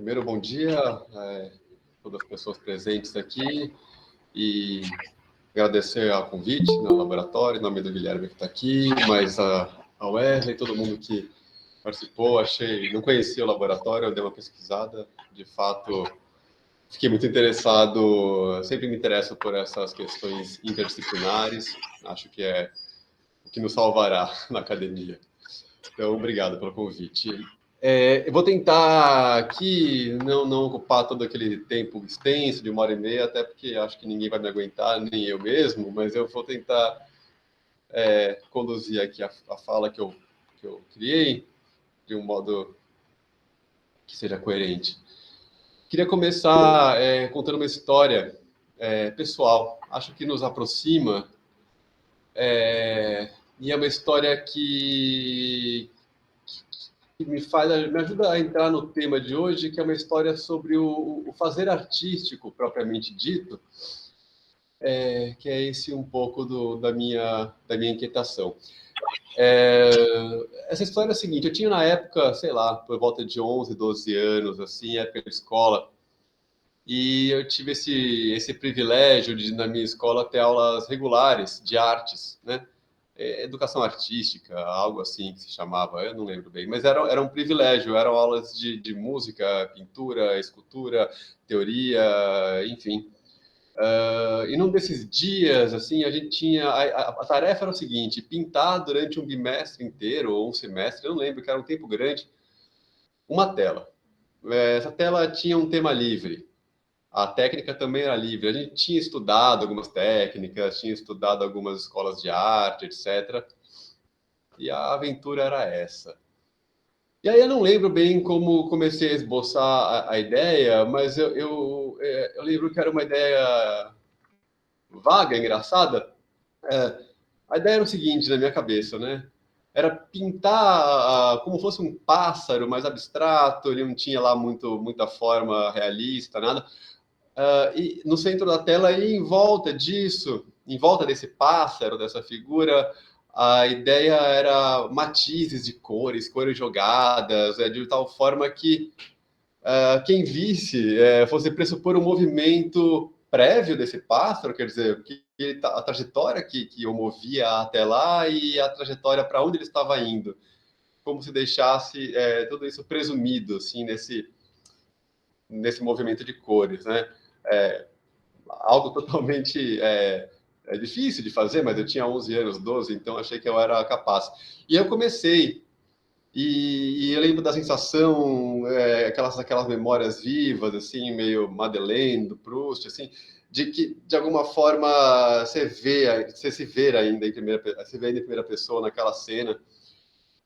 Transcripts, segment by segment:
Primeiro, bom dia a todas as pessoas presentes aqui e agradecer ao convite no laboratório, em nome do Guilherme que está aqui, mas ao Wesley, todo mundo que participou. Não conhecia o laboratório, eu dei uma pesquisada, de fato, fiquei muito interessado, sempre me interesso por essas questões interdisciplinares, acho que é o que nos salvará na academia. Então, obrigado pelo convite. Eu vou tentar aqui não ocupar todo aquele tempo extenso de 1h30, até porque acho que ninguém vai me aguentar, nem eu mesmo, mas eu vou tentar conduzir aqui a fala que eu criei de um modo que seja coerente. Queria começar contando uma história pessoal, acho que nos aproxima, e é uma história que me ajuda a entrar no tema de hoje, que é uma história sobre o fazer artístico propriamente dito, que é esse um pouco da minha inquietação. Essa história é a seguinte: eu tinha na época, sei lá, por volta de 11, 12 anos, assim, época de escola, e eu tive esse privilégio de, na minha escola, ter aulas regulares de artes, né? Educação artística, algo assim que se chamava, eu não lembro bem, mas era um privilégio, eram aulas de música, pintura, escultura, teoria, enfim. E num desses dias, assim, a gente tinha, a tarefa era o seguinte: pintar durante um bimestre inteiro, ou um semestre, eu não lembro, que era um tempo grande, uma tela. Essa tela tinha um tema livre, a técnica também era livre, a gente tinha estudado algumas técnicas, tinha estudado algumas escolas de arte, etc., e a aventura era essa. E aí eu não lembro bem como comecei a esboçar a ideia, mas eu lembro que era uma ideia vaga, engraçada. A ideia era o seguinte na minha cabeça, né? Era pintar como fosse um pássaro mais abstrato, ele não tinha lá muita forma realista, nada. E no centro da tela e em volta disso, em volta desse pássaro, dessa figura, a ideia era matizes de cores jogadas, de tal forma que quem visse fosse pressupor um movimento prévio desse pássaro, quer dizer, a trajetória que o movia até lá e a trajetória para onde ele estava indo, como se deixasse tudo isso presumido assim nesse movimento de cores, né? Algo totalmente difícil de fazer, mas eu tinha 11 anos, 12, então achei que eu era capaz. E eu comecei, e eu lembro da sensação, aquelas memórias vivas, assim, meio Madeleine, do Proust, assim, de que, de alguma forma, você se vê ainda em primeira pessoa naquela cena,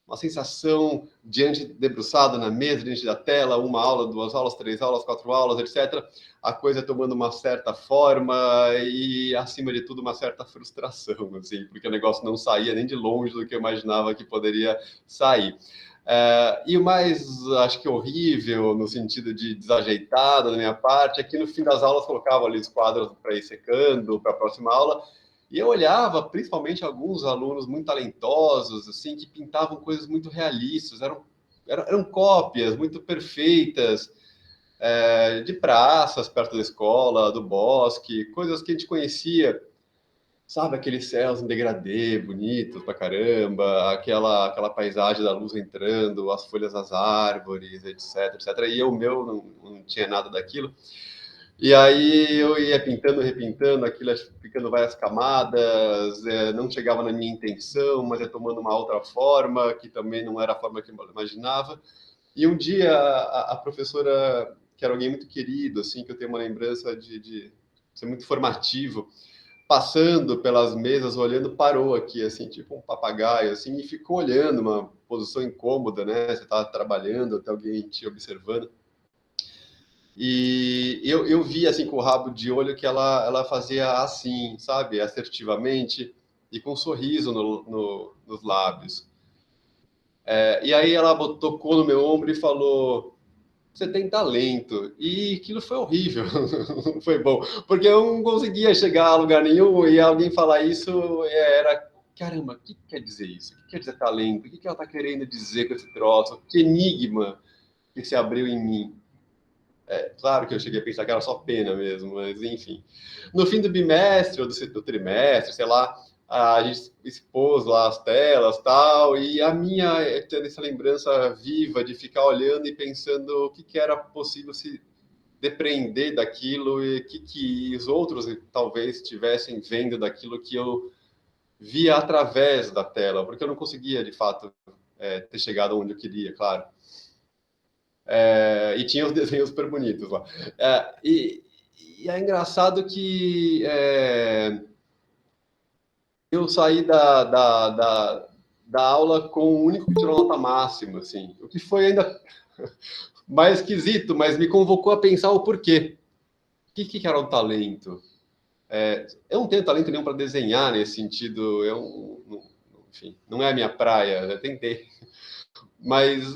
uma sensação debruçado na mesa, diante da tela, uma aula, 2 aulas, 3 aulas, 4 aulas, etc. A coisa tomando uma certa forma e, acima de tudo, uma certa frustração, assim, porque o negócio não saía nem de longe do que eu imaginava que poderia sair. E o mais, acho que horrível, no sentido de desajeitado da minha parte, é que no fim das aulas colocava ali os quadros para ir secando para a próxima aula, e eu olhava, principalmente, alguns alunos muito talentosos, assim, que pintavam coisas muito realistas, eram cópias muito perfeitas, de praças perto da escola, do bosque, coisas que a gente conhecia, sabe, aqueles céus em degradê, bonitos pra caramba, aquela paisagem da luz entrando, as folhas das árvores, etc, etc. E o meu não tinha nada daquilo. E aí eu ia pintando, repintando, aquilo ficando várias camadas, não chegava na minha intenção, mas ia tomando uma outra forma, que também não era a forma que eu imaginava. E um dia a professora, que era alguém muito querido, assim, que eu tenho uma lembrança de ser muito formativo, passando pelas mesas, olhando, parou aqui, assim, tipo um papagaio, assim, e ficou olhando, uma posição incômoda, né? Você estava trabalhando, até alguém te observando. E eu vi, assim, com o rabo de olho que ela fazia assim, sabe, assertivamente e com um sorriso nos lábios. E aí ela tocou no meu ombro e falou: você tem talento. E aquilo foi horrível, não foi bom, porque eu não conseguia chegar a lugar nenhum e alguém falar isso era, caramba, o que quer dizer isso? O que quer dizer talento? O que ela está querendo dizer com esse troço? Que enigma que se abriu em mim. Claro que eu cheguei a pensar que era só pena mesmo, mas enfim. No fim do bimestre ou do trimestre, sei lá, a gente expôs lá as telas tal, e a minha é tendo essa lembrança viva de ficar olhando e pensando o que, que era possível se depreender daquilo e o que, que os outros talvez estivessem vendo daquilo que eu via através da tela, porque eu não conseguia, de fato, ter chegado onde eu queria, claro. E tinha os desenhos super bonitos lá. E é engraçado que eu saí da aula com o único que tirou nota máxima, assim, o que foi ainda mais esquisito, mas me convocou a pensar o porquê. O que era o talento? Eu não tenho talento nenhum para desenhar nesse sentido, enfim, não é a minha praia, eu tentei. Mas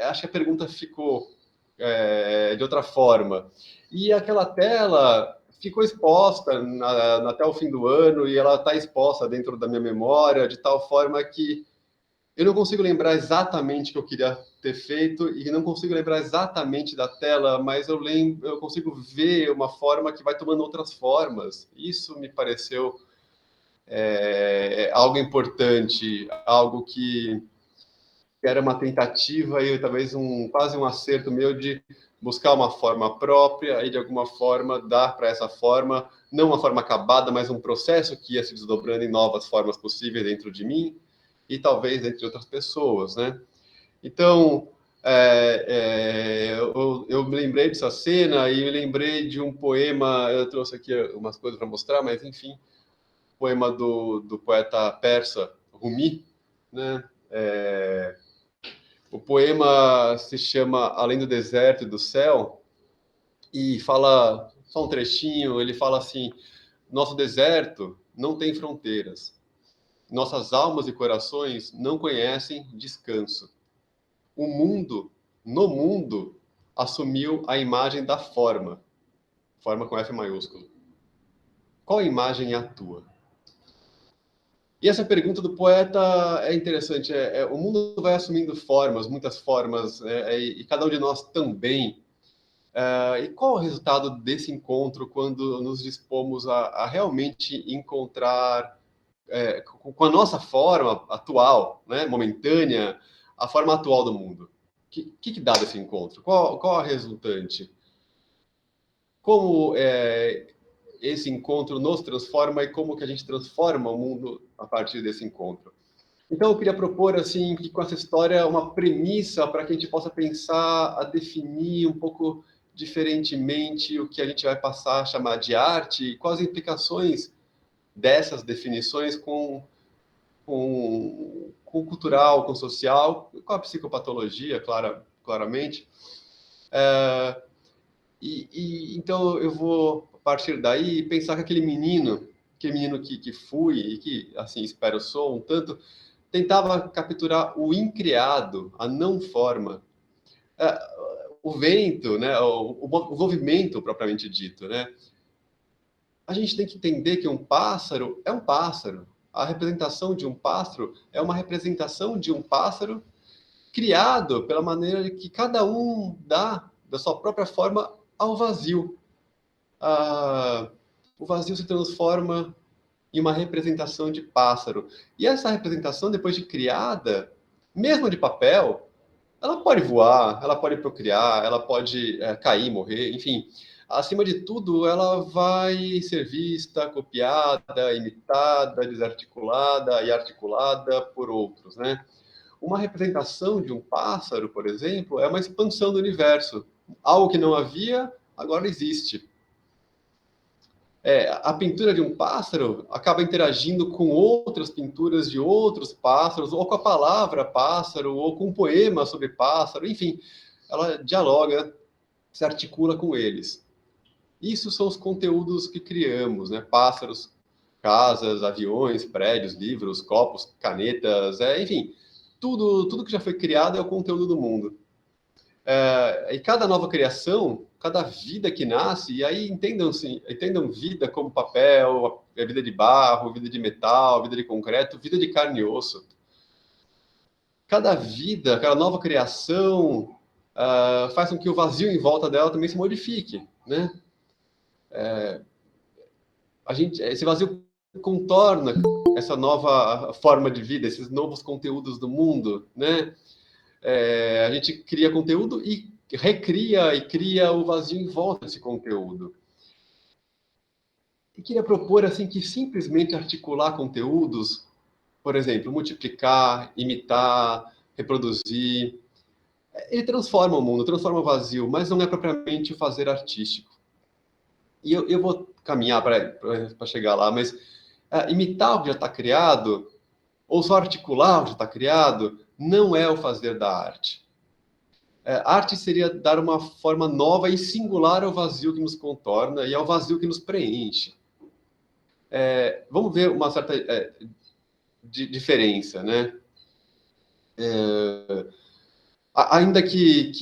acho que a pergunta ficou de outra forma. E aquela tela ficou exposta até o fim do ano e ela está exposta dentro da minha memória de tal forma que eu não consigo lembrar exatamente o que eu queria ter feito e não consigo lembrar exatamente da tela, mas eu consigo ver uma forma que vai tomando outras formas. Isso me pareceu algo importante, algo que era uma tentativa e talvez quase um acerto meu de buscar uma forma própria e de alguma forma dar para essa forma, não uma forma acabada, mas um processo que ia se desdobrando em novas formas possíveis dentro de mim e talvez entre outras pessoas, né? Então, eu me lembrei dessa cena e me lembrei de um poema, eu trouxe aqui umas coisas para mostrar, mas enfim, poema do poeta persa Rumi, né? O poema se chama Além do Deserto e do Céu e fala, só um trechinho, ele fala assim: nosso deserto não tem fronteiras, nossas almas e corações não conhecem descanso. O mundo, no mundo, assumiu a imagem da forma, forma com F maiúsculo. Qual imagem é a tua? E essa pergunta do poeta é interessante. O mundo vai assumindo formas, muitas formas, e cada um de nós também. E qual o resultado desse encontro quando nos dispomos a realmente encontrar, com a nossa forma atual, né, momentânea, a forma atual do mundo? O que dá desse encontro? Qual a resultante? Como esse encontro nos transforma e como que a gente transforma o mundo a partir desse encontro? Então, eu queria propor, assim, que com essa história, uma premissa para que a gente possa pensar a definir um pouco diferentemente o que a gente vai passar a chamar de arte e quais as implicações dessas definições com o cultural, com o social, com a psicopatologia, claramente. Então, eu vou, a partir daí, pensar que aquele menino que fui e que, assim, espero sou um tanto, tentava capturar o incriado, a não forma, o vento, né, o movimento propriamente dito, né? A gente tem que entender que um pássaro é um pássaro. A representação de um pássaro é uma representação de um pássaro criado pela maneira que cada um dá da sua própria forma ao vazio. O vazio se transforma em uma representação de pássaro. E essa representação, depois de criada, mesmo de papel, ela pode voar, ela pode procriar, ela pode cair, morrer, enfim. Acima de tudo, ela vai ser vista, copiada, imitada, desarticulada e articulada por outros, né? Uma representação de um pássaro, por exemplo, é uma expansão do universo. Algo que não havia, agora existe. A pintura de um pássaro acaba interagindo com outras pinturas de outros pássaros, ou com a palavra pássaro, ou com um poema sobre pássaro, enfim, ela dialoga, se articula com eles. Isso são os conteúdos que criamos, né? Pássaros, casas, aviões, prédios, livros, copos, canetas, enfim, tudo que já foi criado é o conteúdo do mundo. E cada nova criação, cada vida que nasce, e aí entendam vida como papel, vida de barro, vida de metal, vida de concreto, vida de carne e osso. Cada vida, cada nova criação faz com que o vazio em volta dela também se modifique, né? Esse vazio contorna essa nova forma de vida, esses novos conteúdos do mundo, né? A gente cria conteúdo e recria e cria o vazio em volta desse conteúdo. E queria propor assim que simplesmente articular conteúdos, por exemplo, multiplicar, imitar, reproduzir, ele transforma o mundo, transforma o vazio, mas não é propriamente o fazer artístico. E eu vou caminhar para chegar lá, mas imitar o que já está criado, ou só articular o que já está criado, não é o fazer da arte. Arte seria dar uma forma nova e singular ao vazio que nos contorna e ao vazio que nos preenche. Vamos ver uma certa diferença, né? Ainda que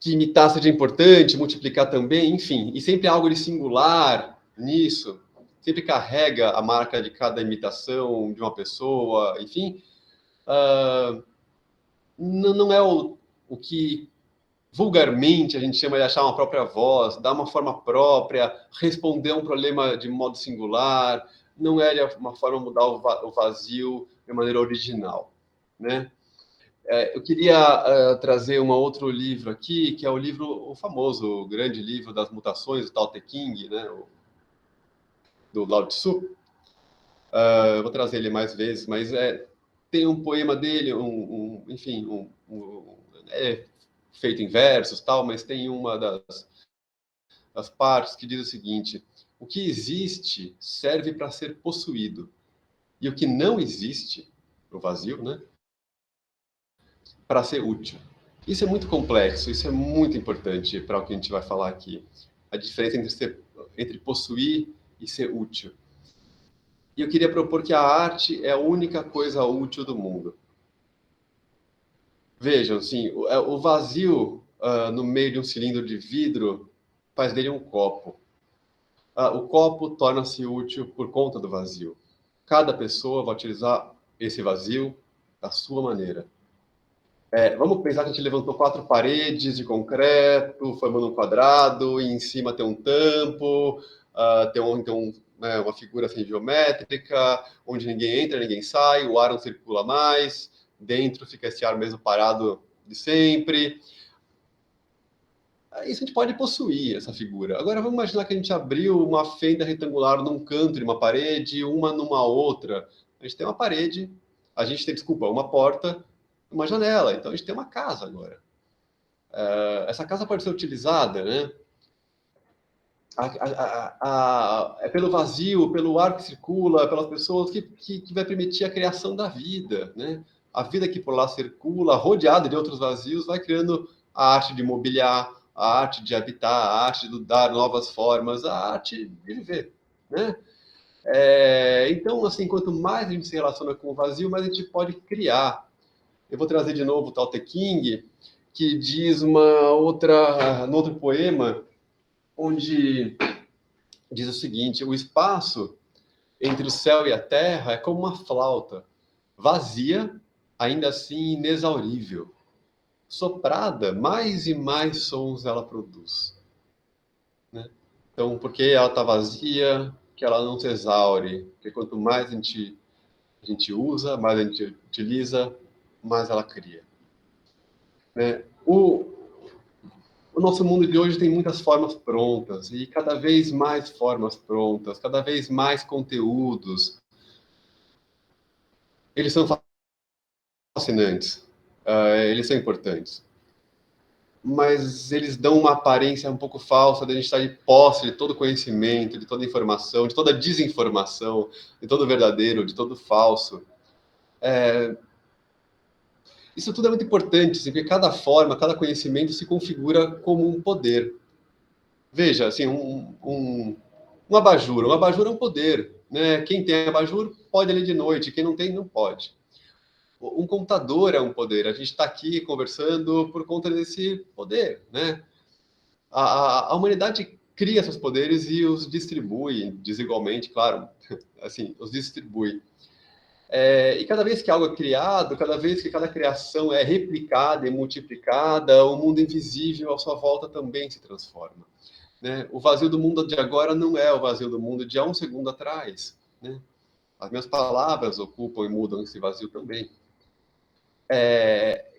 imitar seja importante, multiplicar também, enfim, e sempre há algo de singular nisso, sempre carrega a marca de cada imitação de uma pessoa, enfim, não é o que vulgarmente a gente chama de achar uma própria voz, dar uma forma própria, responder a um problema de modo singular, não é uma forma de mudar o vazio de maneira original, né? Eu queria trazer um outro livro aqui, que é o famoso, o grande livro das mutações, do Tao Te Ching, né? Do Lao Tzu. Eu vou trazer ele mais vezes, mas tem um poema dele, enfim, é feito em versos, tal, mas tem uma das partes que diz o seguinte: o que existe serve para ser possuído, e o que não existe, o vazio, né? Para ser útil. Isso é muito complexo, isso é muito importante para o que a gente vai falar aqui. A diferença entre possuir e ser útil. E eu queria propor que a arte é a única coisa útil do mundo. Vejam, assim, o vazio no meio de um cilindro de vidro faz dele um copo. O copo torna-se útil por conta do vazio. Cada pessoa vai utilizar esse vazio da sua maneira. Vamos pensar que a gente levantou 4 paredes de concreto, formando um quadrado, e em cima tem um tampo, uma figura assim, geométrica, onde ninguém entra, ninguém sai, o ar não circula mais, dentro fica esse ar mesmo parado de sempre. Isso a gente pode possuir, essa figura. Agora vamos imaginar que a gente abriu uma fenda retangular num canto de uma parede, uma numa outra. A gente tem uma parede, a gente tem, desculpa, uma porta, uma janela. Então a gente tem uma casa agora. Essa casa pode ser utilizada, né? É pelo vazio, pelo ar que circula, pelas pessoas que vai permitir a criação da vida, né? A vida que por lá circula, rodeada de outros vazios, vai criando a arte de mobiliar, a arte de habitar, a arte de dar novas formas, a arte de viver, né? Então, assim, quanto mais a gente se relaciona com o vazio, mais a gente pode criar. Eu vou trazer de novo o Tao Te Ching, que diz no outro poema, onde diz o seguinte: o espaço entre o céu e a terra é como uma flauta, vazia, ainda assim inexaurível. Soprada, mais e mais sons ela produz, né? Então, porque ela está vazia, que ela não se exaure, porque quanto mais a gente usa, mais a gente utiliza, mais ela cria, né? O nosso mundo de hoje tem muitas formas prontas e cada vez mais formas prontas, cada vez mais conteúdos. Eles são fascinantes, eles são importantes, mas eles dão uma aparência um pouco falsa de a gente estar de posse de todo conhecimento, de toda informação, de toda desinformação, de todo verdadeiro, de todo falso. Isso tudo é muito importante, assim, porque cada forma, cada conhecimento se configura como um poder. Veja, assim, um abajur é um poder, né? Quem tem abajur pode ler de noite, quem não tem, não pode. Um computador é um poder, a gente está aqui conversando por conta desse poder, né? A humanidade cria seus poderes e os distribui desigualmente, claro, assim, os distribui. E cada vez que algo é criado, cada vez que cada criação é replicada e multiplicada, o mundo invisível à sua volta também se transforma, né? O vazio do mundo de agora não é o vazio do mundo de há um segundo atrás, né? As minhas palavras ocupam e mudam esse vazio também.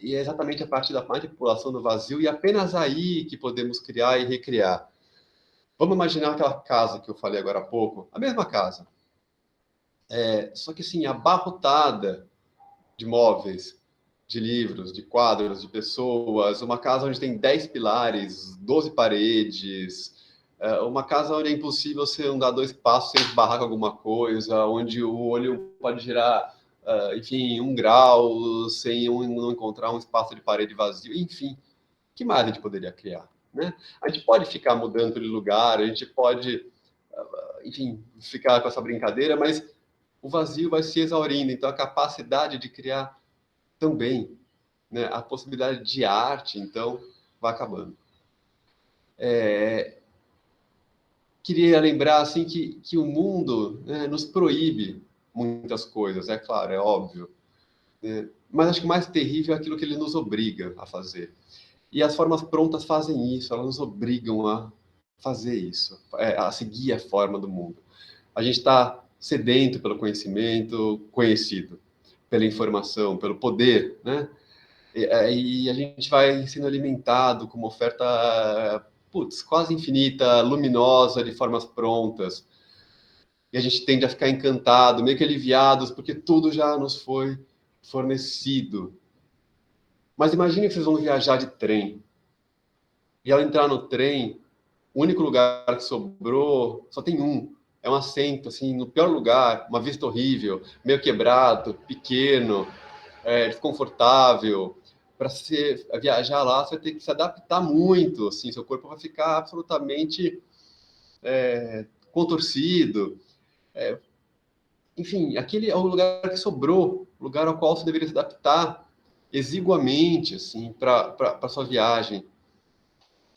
E é exatamente a partir da manipulação do vazio e apenas aí que podemos criar e recriar. Vamos imaginar aquela casa que eu falei agora há pouco, a mesma casa, só que assim, abarrotada de móveis, de livros, de quadros, de pessoas, uma casa onde tem 10 pilares, 12 paredes, uma casa onde é impossível você andar 2 passos sem esbarrar com alguma coisa, onde o olho pode girar, enfim, 1 grau, sem não encontrar um espaço de parede vazio, enfim, o que mais a gente poderia criar? Né? A gente pode ficar mudando de lugar, a gente pode, enfim, ficar com essa brincadeira, mas o vazio vai se exaurindo, então a capacidade de criar também, né? A possibilidade de arte, então, vai acabando. Queria lembrar assim que o mundo, né, nos proíbe muitas coisas, é claro, é óbvio, né? Mas acho que o mais terrível é aquilo que ele nos obriga a fazer. E as formas prontas fazem isso, elas nos obrigam a fazer isso, a seguir a forma do mundo. A gente está sedento pelo conhecimento conhecido, pela informação, pelo poder, né? E a gente vai sendo alimentado com uma oferta, putz, quase infinita, luminosa, de formas prontas. E a gente tende a ficar encantado, meio que aliviados, porque tudo já nos foi fornecido. Mas imagine que vocês vão viajar de trem. E ao entrar no trem, o único lugar que sobrou, só tem um. É um assento, assim, no pior lugar, uma vista horrível, meio quebrado, pequeno, desconfortável. Para você viajar lá, você vai ter que se adaptar muito, assim, seu corpo vai ficar absolutamente contorcido. Enfim, aquele é o lugar que sobrou, o lugar ao qual você deveria se adaptar exiguamente, assim, para sua viagem,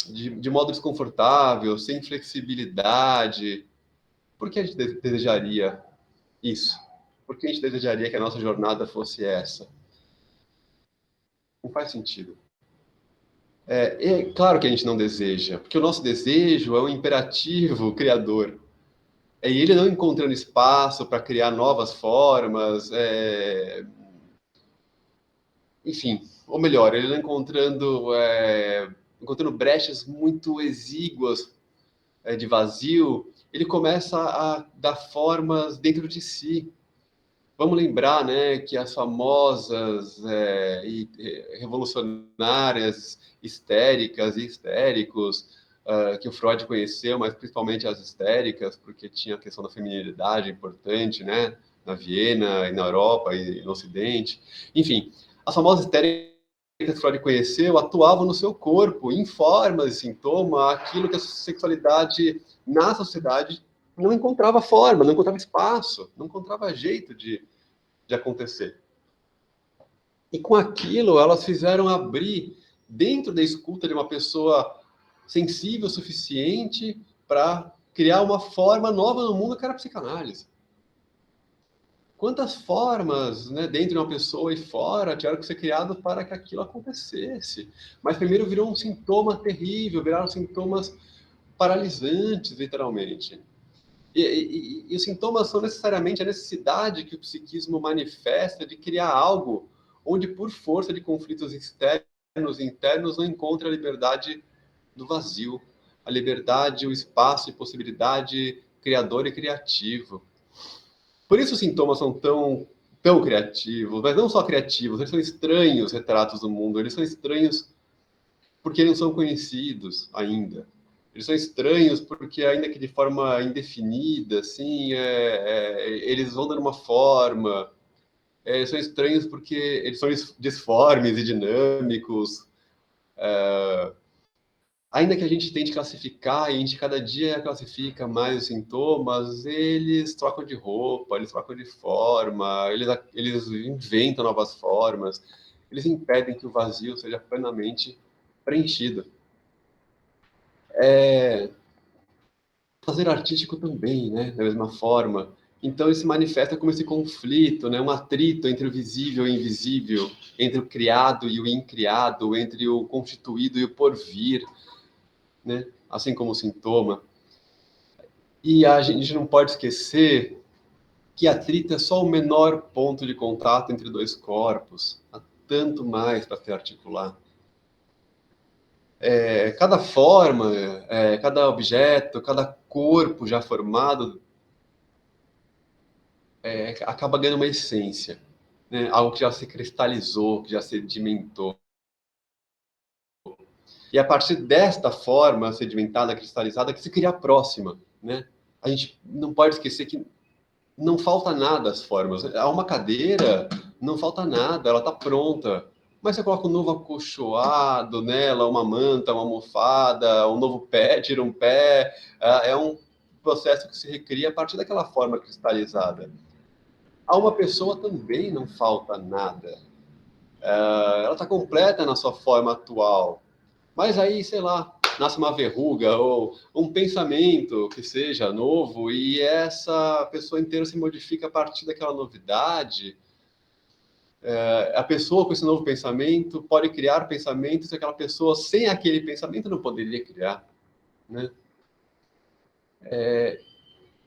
de modo desconfortável, sem flexibilidade. Por que a gente desejaria isso? Por que a gente desejaria que a nossa jornada fosse essa? Não faz sentido. É claro que a gente não deseja, porque o nosso desejo é um imperativo criador. E ele não encontrando espaço para criar novas formas, enfim, ou melhor, ele não encontrando brechas muito exíguas de vazio, ele começa a dar formas dentro de si. Vamos lembrar, né, que as famosas e revolucionárias histéricas e histéricos que o Freud conheceu, mas principalmente as histéricas, porque tinha a questão da feminilidade importante, né, na Viena e na Europa e no Ocidente. Enfim, as famosas histéricas que Freud conheceu atuavam no seu corpo, em formas de sintoma, aquilo que a sexualidade na sociedade não encontrava forma, não encontrava espaço, não encontrava jeito de acontecer. E com aquilo, elas fizeram abrir dentro da escuta de uma pessoa sensível o suficiente para criar uma forma nova no mundo que era a psicanálise. Quantas formas, né, dentro de uma pessoa e fora, tiveram que ser criadas para que aquilo acontecesse? Mas primeiro virou um sintoma terrível, viraram sintomas paralisantes, literalmente. E os sintomas são necessariamente a necessidade que o psiquismo manifesta de criar algo onde, por força de conflitos externos e internos, não encontra a liberdade do vazio, a liberdade, o espaço e possibilidade criador e criativo. Por isso os sintomas são tão criativos, mas não só criativos, eles são estranhos retratos do mundo, eles são estranhos porque não são conhecidos ainda. Eles são estranhos porque, ainda que de forma indefinida, assim, eles vão dando uma forma. Eles são estranhos porque eles são disformes e dinâmicos. Ainda que a gente tente classificar, e a gente cada dia classifica mais os sintomas, eles trocam de roupa, eles trocam de forma, eles inventam novas formas, eles impedem que o vazio seja plenamente preenchido. Fazer artístico também, né? Da mesma forma. Então, ele se manifesta como esse conflito, né? Um atrito entre o visível e o invisível, entre o criado e o incriado, entre o constituído e o porvir, né? Assim como o sintoma. E a gente não pode esquecer que atrito é só o menor ponto de contato entre dois corpos. Há tanto mais para se articular. Cada forma, cada objeto, cada corpo já formado acaba ganhando uma essência, né? Algo que já se cristalizou, que já sedimentou. E a partir desta forma sedimentada, cristalizada, que se cria a próxima, né? A gente não pode esquecer que não falta nada às formas. Há uma cadeira, não falta nada, ela está pronta. Mas você coloca um novo acolchoado nela, uma manta, uma almofada, um novo pé, tira um pé. É um processo que se recria a partir daquela forma cristalizada. A uma pessoa também não falta nada. Ela está completa na sua forma atual. Mas aí, sei lá, nasce uma verruga ou um pensamento que seja novo e essa pessoa inteira se modifica a partir daquela novidade. A pessoa com esse novo pensamento pode criar pensamentos que aquela pessoa sem aquele pensamento não poderia criar, né?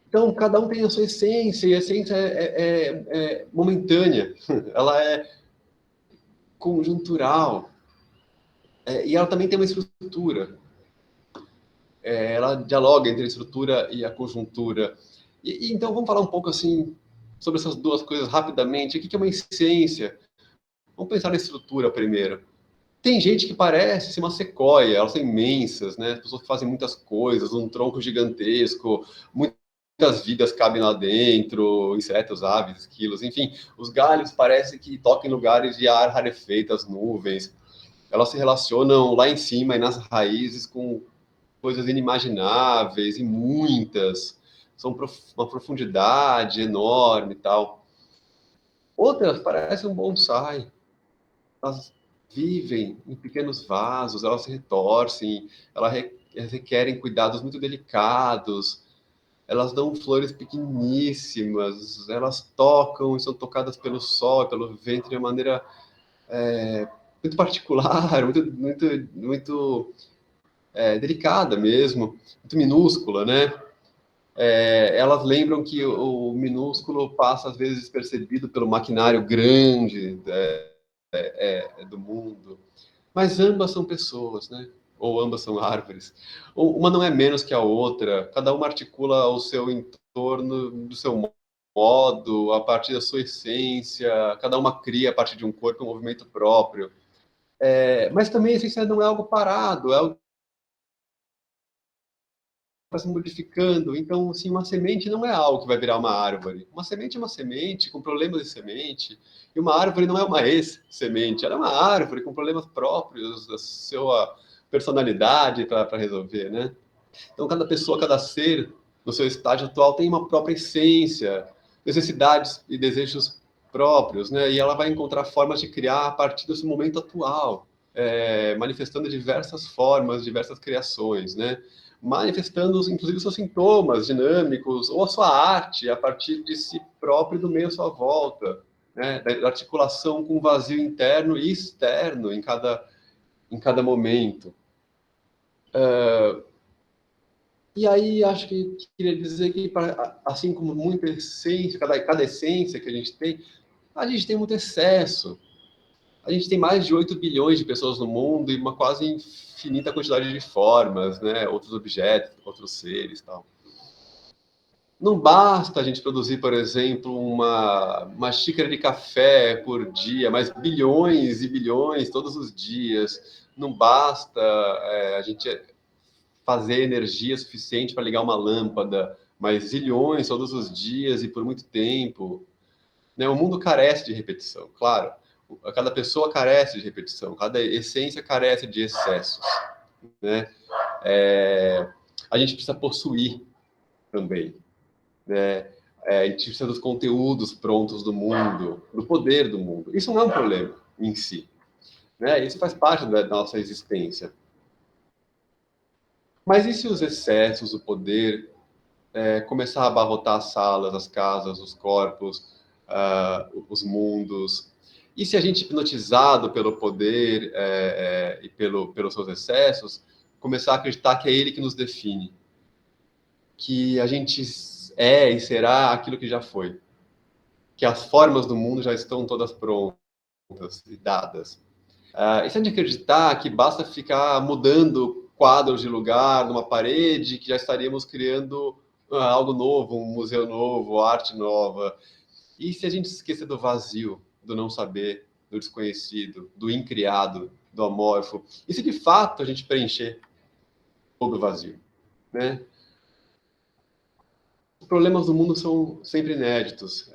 Então, cada um tem a sua essência e a essência é momentânea, ela é conjuntural, e ela também tem uma estrutura. Ela dialoga entre a estrutura e a conjuntura. Então, vamos falar um pouco assim sobre essas duas coisas rapidamente. O que é uma essência? Vamos pensar na estrutura primeiro. Tem gente que parece ser uma sequoia, elas são imensas, né? Pessoas que fazem muitas coisas, um tronco gigantesco, muitas vidas cabem lá dentro, insetos, aves, esquilos, enfim. Os galhos parecem que tocam em lugares de ar rarefeito, as nuvens. Elas se relacionam lá em cima e nas raízes com coisas inimagináveis e muitas, são uma profundidade enorme e tal. Outras parecem um bonsai, elas vivem em pequenos vasos, elas se retorcem, elas requerem cuidados muito delicados, elas dão flores pequeníssimas, elas tocam e são tocadas pelo sol, pelo vento de uma maneira muito particular, muito delicada mesmo, muito minúscula, né? Elas lembram que o minúsculo passa às vezes despercebido pelo maquinário grande do mundo, mas ambas são pessoas, né? Ou ambas são árvores. Uma não é menos que a outra, cada uma articula o seu entorno do seu modo, a partir da sua essência, cada uma cria a partir de um corpo um movimento próprio. Mas também a essência não é algo parado, é algo está se modificando. Então, assim, uma semente não é algo que vai virar uma árvore. Uma semente é uma semente com problemas de semente. E uma árvore não é uma ex-semente. Ela é uma árvore com problemas próprios da sua personalidade para resolver, né? Então, cada pessoa, cada ser, no seu estágio atual, tem uma própria essência, necessidades e desejos próprios, né? E ela vai encontrar formas de criar a partir desse momento atual, manifestando diversas formas, diversas criações, né? Manifestando, inclusive, seus sintomas dinâmicos ou a sua arte a partir de si próprio e do meio à sua volta, né? Da articulação com o vazio interno e externo em cada momento. E aí, acho que queria dizer que, assim como muita essência, cada essência que a gente tem muito excesso. A gente tem mais de 8 bilhões de pessoas no mundo e uma quase infinita quantidade de formas, né? Outros objetos, outros seres, tal. Não basta a gente produzir, por exemplo, uma xícara de café por dia, mas bilhões e bilhões todos os dias. Não basta a gente fazer energia suficiente para ligar uma lâmpada, mas zilhões todos os dias e por muito tempo. Né? O mundo carece de repetição, claro. Cada pessoa carece de repetição, cada essência carece de excessos, né? A gente precisa possuir também, né? A gente precisa dos conteúdos prontos do mundo, do poder do mundo. Isso não é um problema em si, né? Isso faz parte da nossa existência. Mas e se os excessos, o poder começar a abarrotar as salas, as casas, os corpos, os mundos. E se a gente, hipnotizado pelo poder e pelos seus excessos, começar a acreditar que é ele que nos define, que a gente é e será aquilo que já foi, que as formas do mundo já estão todas prontas e dadas. E se a gente acreditar que basta ficar mudando quadros de lugar numa parede, que já estaríamos criando algo novo, um museu novo, arte nova. E se a gente esquecer do vazio, do não saber, do desconhecido, do incriado, do amorfo? E se de fato a gente preencher todo o vazio, né? Os problemas do mundo são sempre inéditos.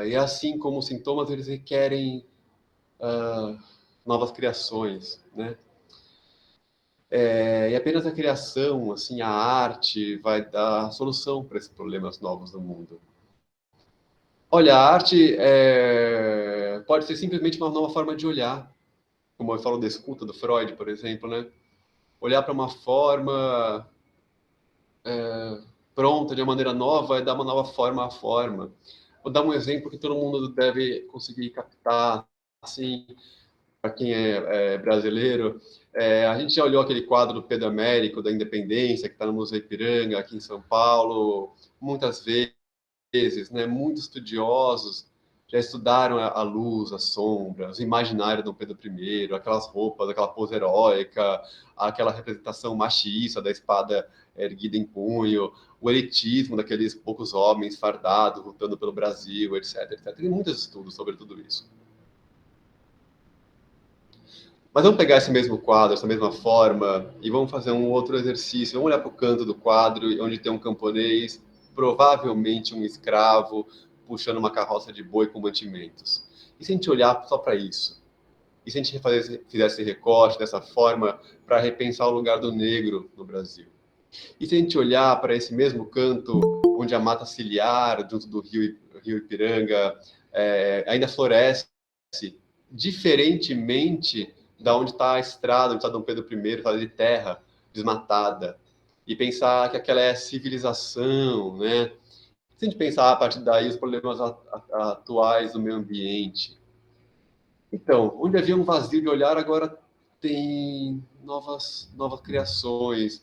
E assim como os sintomas, eles requerem novas criações, né? E apenas a criação, assim, a arte vai dar solução para esses problemas novos do mundo. Olha, a arte pode ser simplesmente uma nova forma de olhar, como eu falo da escuta do Freud, por exemplo, né? Olhar para uma forma pronta de uma maneira nova e dar uma nova forma à forma. Vou dar um exemplo que todo mundo deve conseguir captar, assim, para quem é brasileiro. A gente já olhou aquele quadro do Pedro Américo, da Independência, que está no Museu Ipiranga, aqui em São Paulo, muitas vezes, né? Muitos estudiosos já estudaram a luz, a sombra, os imaginários do Pedro I, aquelas roupas, aquela pose heróica, aquela representação machista da espada erguida em punho, o elitismo daqueles poucos homens fardados lutando pelo Brasil, etc, etc. Tem muitos estudos sobre tudo isso. Mas vamos pegar esse mesmo quadro, essa mesma forma, e vamos fazer um outro exercício. Vamos olhar para o canto do quadro, onde tem um camponês, provavelmente um escravo, puxando uma carroça de boi com mantimentos. E se a gente olhar só para isso? E se a gente fizesse esse recorte dessa forma para repensar o lugar do negro no Brasil? E se a gente olhar para esse mesmo canto, onde a mata ciliar, junto do rio Ipiranga, ainda floresce, diferentemente da onde está a estrada, onde está Dom Pedro I, estrada de terra, desmatada, e pensar que aquela é civilização, né? Se a gente pensar a partir daí os problemas atuais do meio ambiente. Então, onde havia um vazio de olhar, agora tem novas criações.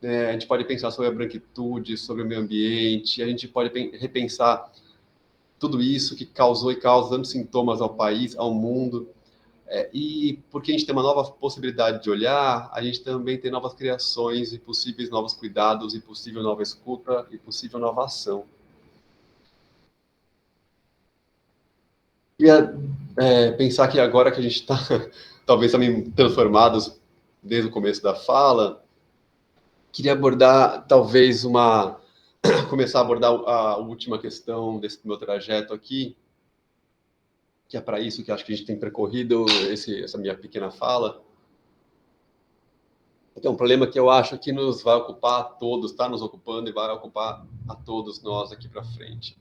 A gente pode pensar sobre a branquitude, sobre o meio ambiente, a gente pode repensar tudo isso que causou e causa tantos sintomas ao país, ao mundo. E porque a gente tem uma nova possibilidade de olhar, a gente também tem novas criações e possíveis novos cuidados, e possível nova escuta, e possível nova ação. E pensar que agora que a gente está, talvez também transformados desde o começo da fala, queria abordar talvez começar a abordar a última questão desse meu trajeto aqui, que é para isso que acho que a gente tem percorrido essa minha pequena fala. É um problema que eu acho que nos vai ocupar a todos, está nos ocupando e vai ocupar a todos nós aqui para frente.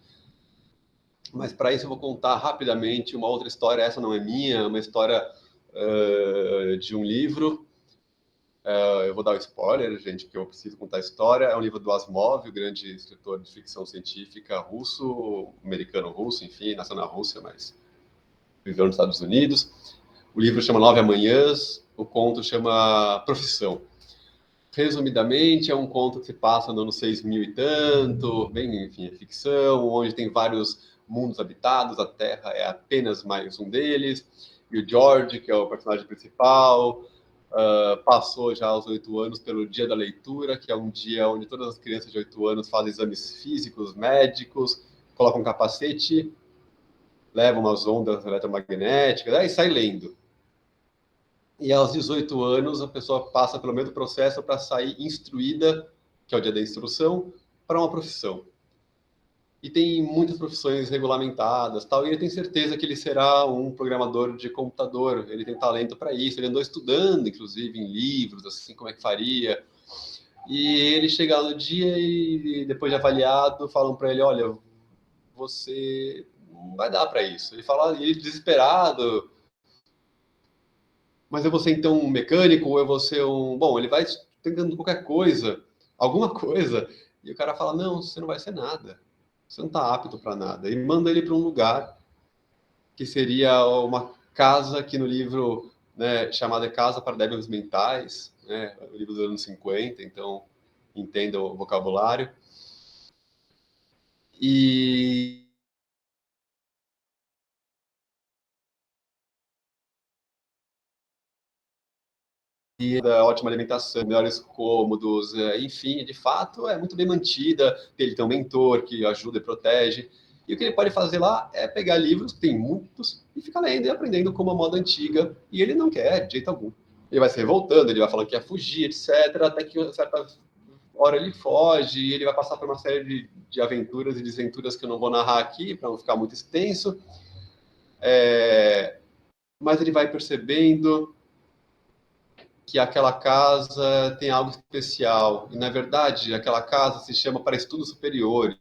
Mas para isso eu vou contar rapidamente uma outra história. Essa não é minha, é uma história de um livro. Eu vou dar o spoiler, gente, porque eu preciso contar a história. É um livro do Asimov, o grande escritor de ficção científica russo, americano-russo, enfim, nasceu na Rússia, mas viveu nos Estados Unidos. O livro chama Nove Amanhãs, o conto chama Profissão. Resumidamente, é um conto que se passa no ano 6000 e tanto, bem, enfim, é ficção, onde tem vários mundos habitados, a Terra é apenas mais um deles, e o George, que é o personagem principal, passou já aos 8 anos pelo Dia da Leitura, que é um dia onde todas as crianças de 8 anos fazem exames físicos, médicos, colocam um capacete, levam umas ondas eletromagnéticas, aí sai lendo. E aos 18 anos, a pessoa passa pelo mesmo processo para sair instruída, que é o dia da instrução, para uma profissão. E tem muitas profissões regulamentadas, tal, e ele tem certeza que ele será um programador de computador, ele tem talento para isso, ele andou estudando, inclusive, em livros, assim, como é que faria. E ele chega no dia e, depois de avaliado, falam para ele, olha, você não vai dar para isso. Ele fala, ele desesperado, mas eu vou ser então um mecânico ou eu vou ser um. Bom, ele vai tentando qualquer coisa, alguma coisa, E o cara fala, não, você não vai ser nada. Você não está apto para nada. E manda ele para um lugar que seria uma casa que no livro, né, chamada Casa para Débeis Mentais, né, o livro dos anos 50, então entenda o vocabulário. E da ótima alimentação, melhores cômodos, enfim, de fato é muito bem mantida. Ele tem um mentor que ajuda e protege. E o que ele pode fazer lá é pegar livros, tem muitos, e ficar lendo e aprendendo como a moda antiga. E ele não quer, de jeito algum. Ele vai se revoltando, ele vai falando que ia fugir, etc. Até que uma certa hora ele foge, e ele vai passar por uma série de aventuras e desventuras que eu não vou narrar aqui, para não ficar muito extenso. Mas ele vai percebendo que aquela casa tem algo especial. E, na verdade, aquela casa se chama para estudos superiores.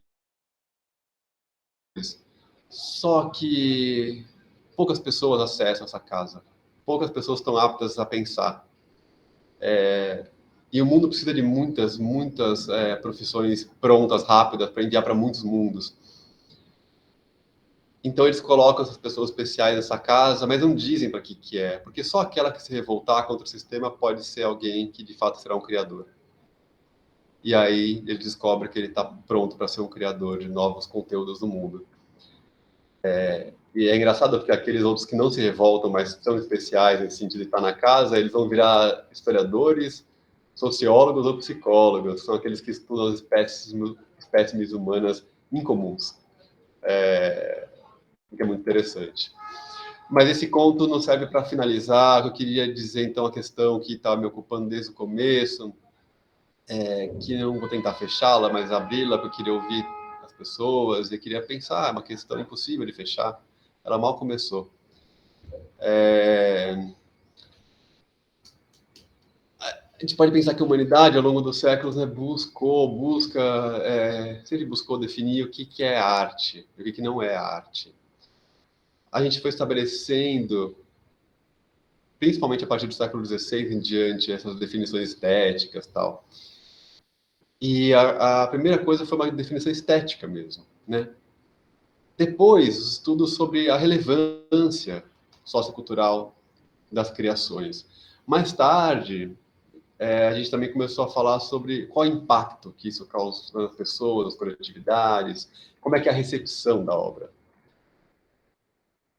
Só que poucas pessoas acessam essa casa. Poucas pessoas estão aptas a pensar. E o mundo precisa de muitas profissões prontas, rápidas, para enviar para muitos mundos. Então eles colocam essas pessoas especiais nessa casa, mas não dizem para que é, porque só aquela que se revoltar contra o sistema pode ser alguém que de fato será um criador. E aí ele descobre que ele está pronto para ser um criador de novos conteúdos no mundo. E é engraçado porque aqueles outros que não se revoltam, mas são especiais nesse sentido de estar na casa, eles vão virar historiadores, sociólogos ou psicólogos, são aqueles que estudam as espécimes humanas incomuns, que é muito interessante. Mas esse conto não serve para finalizar, eu queria dizer então a questão que está me ocupando desde o começo, que não vou tentar fechá-la, mas abri-la, porque eu queria ouvir as pessoas e queria pensar, é uma questão impossível de fechar. Ela mal começou. A gente pode pensar que a humanidade, ao longo dos séculos, né, sempre buscou definir o que é arte e o que não é arte. A gente foi estabelecendo, principalmente a partir do século XVI em diante, essas definições estéticas e tal. E a primeira coisa foi uma definição estética mesmo, né? Depois, os estudos sobre a relevância sociocultural das criações. Mais tarde, a gente também começou a falar sobre qual é o impacto que isso causa nas pessoas, nas coletividades, como é que é a recepção da obra.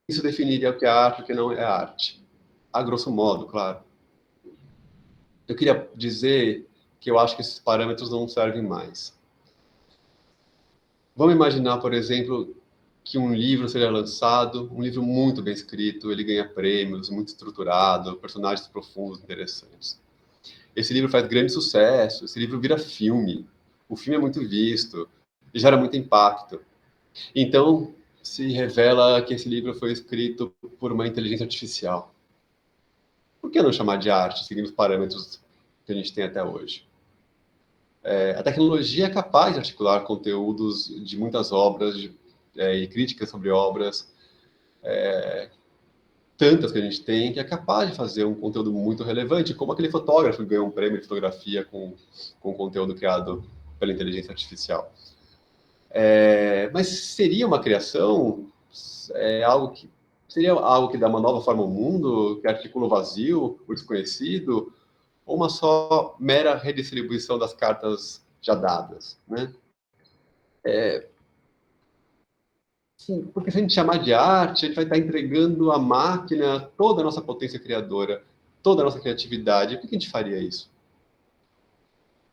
Isso definiria o que é arte e o que não é arte. A grosso modo, claro. Eu queria dizer que eu acho que esses parâmetros não servem mais. Vamos imaginar, por exemplo, que um livro seja lançado, um livro muito bem escrito, ele ganha prêmios, muito estruturado, personagens profundos, interessantes. Esse livro faz grande sucesso, esse livro vira filme, o filme é muito visto, gera muito impacto. Então, se revela que esse livro foi escrito por uma inteligência artificial. Por que não chamar de arte, seguindo os parâmetros que a gente tem até hoje? A tecnologia é capaz de articular conteúdos de muitas obras e críticas sobre obras, tantas que a gente tem, que é capaz de fazer um conteúdo muito relevante, como aquele fotógrafo que ganhou um prêmio de fotografia com conteúdo criado pela inteligência artificial. Mas seria uma criação? Seria algo que dá uma nova forma ao mundo, que articula o vazio, o desconhecido, ou uma só mera redistribuição das cartas já dadas, né? Sim, porque se a gente chamar de arte, a gente vai estar entregando à máquina toda a nossa potência criadora, toda a nossa criatividade. Por que a gente faria isso?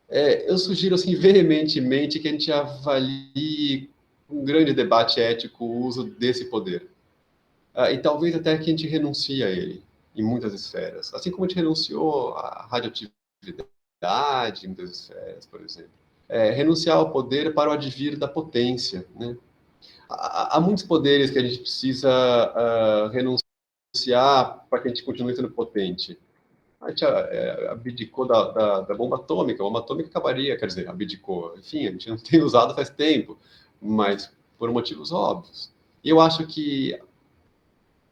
Eu sugiro assim, veementemente que a gente avalie um grande debate ético o uso desse poder. E talvez até que a gente renuncie a ele, em muitas esferas. Assim como a gente renunciou à radioatividade em muitas esferas, por exemplo. Renunciar ao poder para o advir da potência, né? Há muitos poderes que a gente precisa renunciar para que a gente continue sendo potente. A gente abdicou da bomba atômica. A bomba atômica acabaria, quer dizer, abdicou. Enfim, a gente não tem usado faz tempo, mas por motivos óbvios. E eu acho que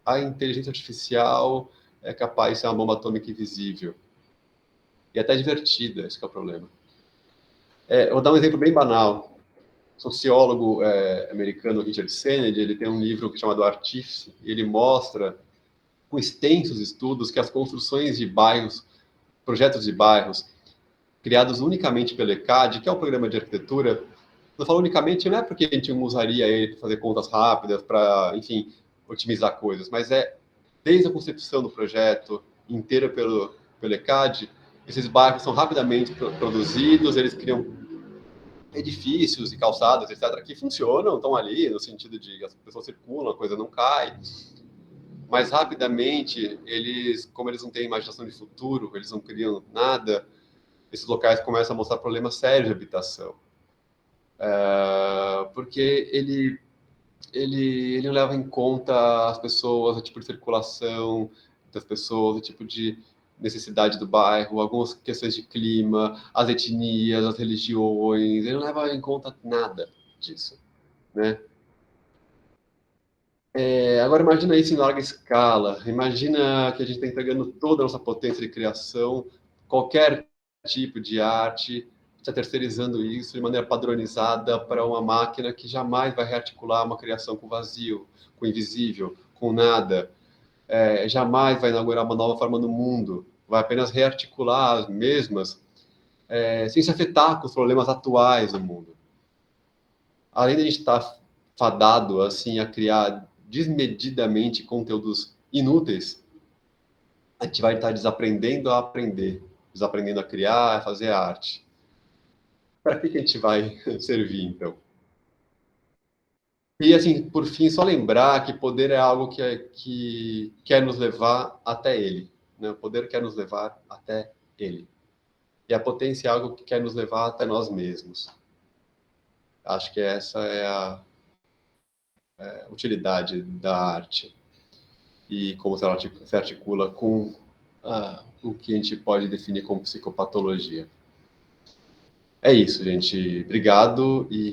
a inteligência artificial é capaz de ser uma bomba atômica invisível. E até divertida, esse é o problema. Eu vou dar um exemplo bem banal. O sociólogo americano Richard Sennett, ele tem um livro chamado Artífice, e ele mostra, com extensos estudos, que as construções de bairros, projetos de bairros, criados unicamente pelo ECAD, que é o programa de arquitetura, eu falo unicamente, não é porque a gente usaria ele para fazer contas rápidas, para, enfim, otimizar coisas, mas desde a concepção do projeto inteira pelo ECAD, esses bairros são rapidamente produzidos, eles criam edifícios e calçadas, etc., que funcionam, estão ali, no sentido de as pessoas circulam, a coisa não cai, mas rapidamente, como eles não têm imaginação de futuro, eles não criam nada, esses locais começam a mostrar problemas sérios de habitação. Porque ele não leva em conta as pessoas, o tipo de circulação das pessoas, o tipo de necessidade do bairro, algumas questões de clima, as etnias, as religiões, ele não leva em conta nada disso, né? Agora imagina isso em larga escala, imagina que a gente está entregando toda a nossa potência de criação, qualquer tipo de arte, está terceirizando isso de maneira padronizada para uma máquina que jamais vai rearticular uma criação com vazio, com invisível, com nada, jamais vai inaugurar uma nova forma no mundo, vai apenas rearticular as mesmas, sem se afetar com os problemas atuais do mundo. Além de a gente estar fadado assim a criar desmedidamente conteúdos inúteis, a gente vai estar desaprendendo a aprender, desaprendendo a criar, a fazer arte. Para que a gente vai servir, então? E, assim, por fim, só lembrar que poder é algo que quer nos levar até ele. Né? O poder quer nos levar até ele. E a potência é algo que quer nos levar até nós mesmos. Acho que essa é a utilidade da arte. E como ela se articula com o que a gente pode definir como psicopatologia. É isso, gente. Obrigado e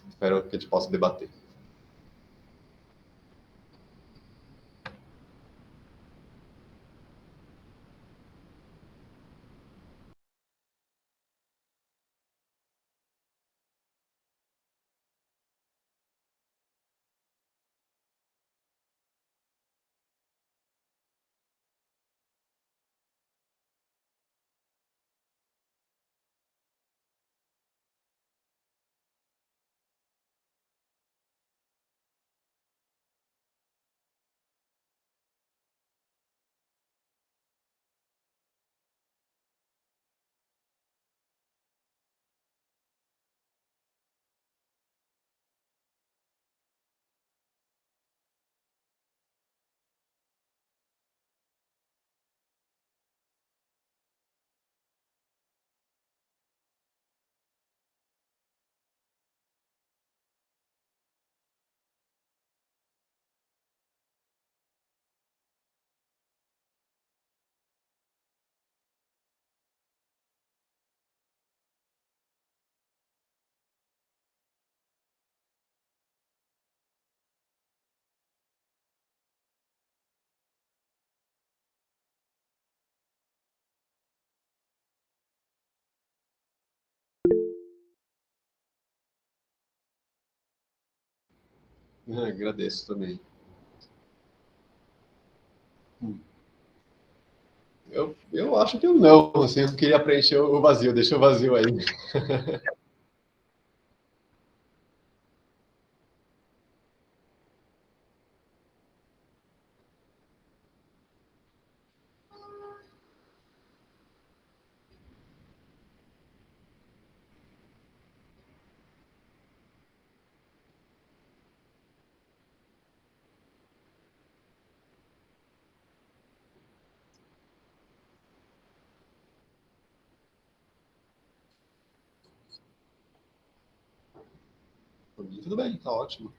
espero que a gente possa debater. Agradeço também. Eu acho que eu não. Assim, eu queria preencher o vazio, deixa o vazio aí. Tudo bem, tá ótimo.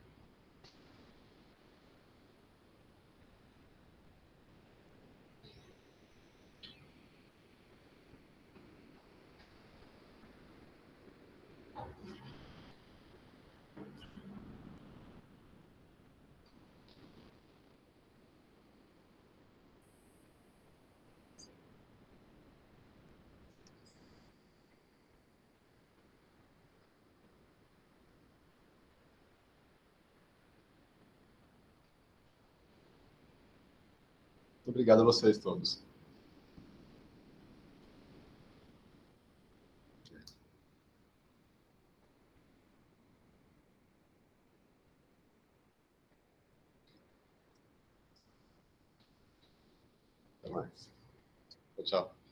Obrigado a vocês todos. Até mais. Tchau, tchau.